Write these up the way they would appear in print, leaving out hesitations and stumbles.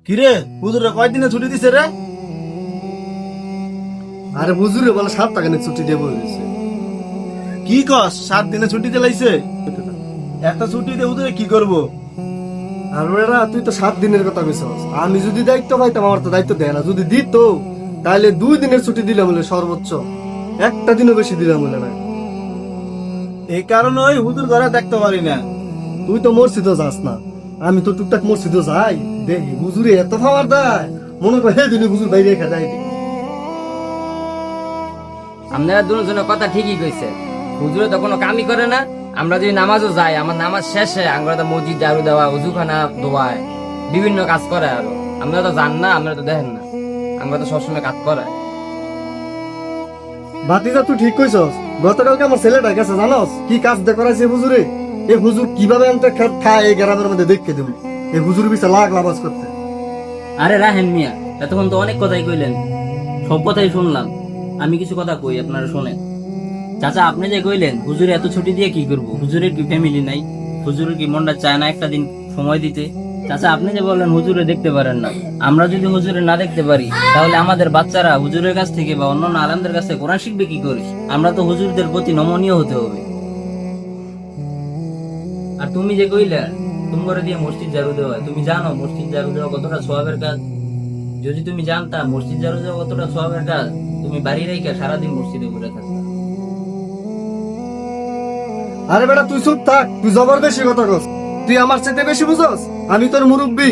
কিরে হুজুরে কয়দিনে ছুটি দিছে রে? আরে হুজুরে বলে 7 টাকা নিয়ে ছুটি দিয়ে বলেছে। কি কস 7 দিনে ছুটি দিলাইছে? একটা ছুটি দিয়ে হুজুরে কি করব? আর ওরা তুই তো 7 দিনের কথা কইছস, আমি যদি দায়িত্ব পাইতাম আমার তো দায়িত্ব দেয় না, যদি দিত তাহলে 2 দিনের ছুটি দিলাম বলে সর্বোচ্চ, একটা দিনও বেশি দিলাম বলে না। এই কারণে ওই হুজুর ঘরে দেখতে পারি না। তুই তো মসজিদও যাস না, আমি তো টুকটাক মসজিদও যাই, দেখি হুজুরে এত খাবার দেয় মনে করে হে দিনে হুজুর বাইরে রেখে দেয়। আপনারা দুজনের কথা ঠিকই কইছে, হুজুরে তো কোনো কামই করে না। আমরা যদি নামাজও যাই, আমার নামাজ শেষে আমরা তো মসজিদ ঝাড়ু দেওয়া, ওযুখানা ধোয়ায়, বিভিন্ন কাজ করে। আরো আপনারা তো জান না, আপনারা তো দেখেন না, আমরা তো সবসময় কাজ করাই। বাতিজা তুই ঠিক কইছস, গতকালকে আমার ছেলেটার কাছে জানোস কি কাজ দিয়ে করাইছে হুজুরে? এই হুজুর কিভাবে আনতে খায় এই গ্রামের মধ্যে দেখে দেব, এই হুজুর পিছে লাখ লাভাজ করতে। আরে রাহেন মিয়া, এতক্ষণ তো অনেক কথাই কইলেন, সব কথাই শুনলাম। আমি কিছু কথা কই, আপনারা শোনেন। চাচা, আপনি যে কইলেন হুজুরে এত ছুটি দিয়ে কি করব, হুজুরের কি ফ্যামিলি নাই? হুজুরের কি মনটা চায় না একটা দিন সময় দিতে? চাচা, আপনি যে বললেন হুজুরে দেখতে পারেন না, আমরা যদি হুজুরে না দেখতে পারি তাহলে আমাদের বাচ্চারা হুজুরের কাছ থেকে বা অন্যান্য আলেমদের কাছে কোরআন শিখবে কি করে? আমরা তো হুজুরদের প্রতি নমনীয় হতে হবে। আর তুমি যে কইলে তুমি করে দিয়ে মসজিদ ঝাড়ু দেওয়া, তুমি জানো মসজিদ ঝাড়ু দেওয়া কতটা সওয়াবের কাজ? যদি তুমি জানতা মসজিদ ঝাড়ু দেওয়া কতটা সওয়াবের কাজ, তুমি বাড়ি রেখে সারাদিন মসজিদে ঘুরে থাকতা। আরে বেটা তুই চুপ থাক, তুই জবর বেশি কথা কস, তুই আমার চাইতে বেশি বুঝস, আমি তোর মুরব্বি।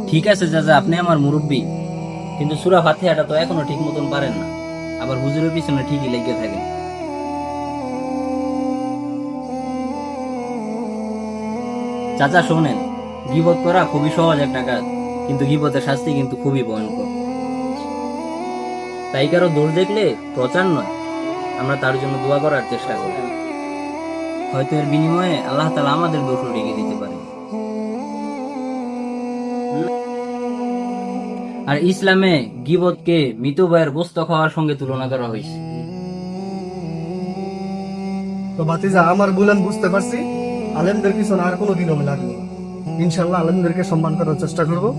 ঠিক আছে চাচা, আপনি আমার মুরব্বী, কিন্তু সূরা ফাতিহাটা তো এখনো ঠিক মতন পারেন না, আবার হুজুরের পিছনে ঠিকই লেগে থাকেন। চাচা শোনেন, গীবত করা খুবই সহজ একটা কাজ, কিন্তু গীবতের শাস্তি কিন্তু খুবই ভয়ঙ্কর। তাই কারো দোষ দেখলে প্রচার নয়, আমরা তার জন্য দোয়া করার চেষ্টা করি। হয়তো এর বিনিময়ে আল্লাহ তাআলা আমাদের দোষ ঢেকে দিতে পারে। আর ইসলামে গীবতকে মৃত ভাইয়ের গোশত খাওয়ার সঙ্গে তুলনা করা হয়েছে। তো বাতিজা আমার ভুল আমি বুঝতে পারছি, আলেমদের পিছনে আর কোনোদিন আমি লাগবো না। ইনশাল্লাহ আলেমদেরকে সম্মান করার চেষ্টা করবো।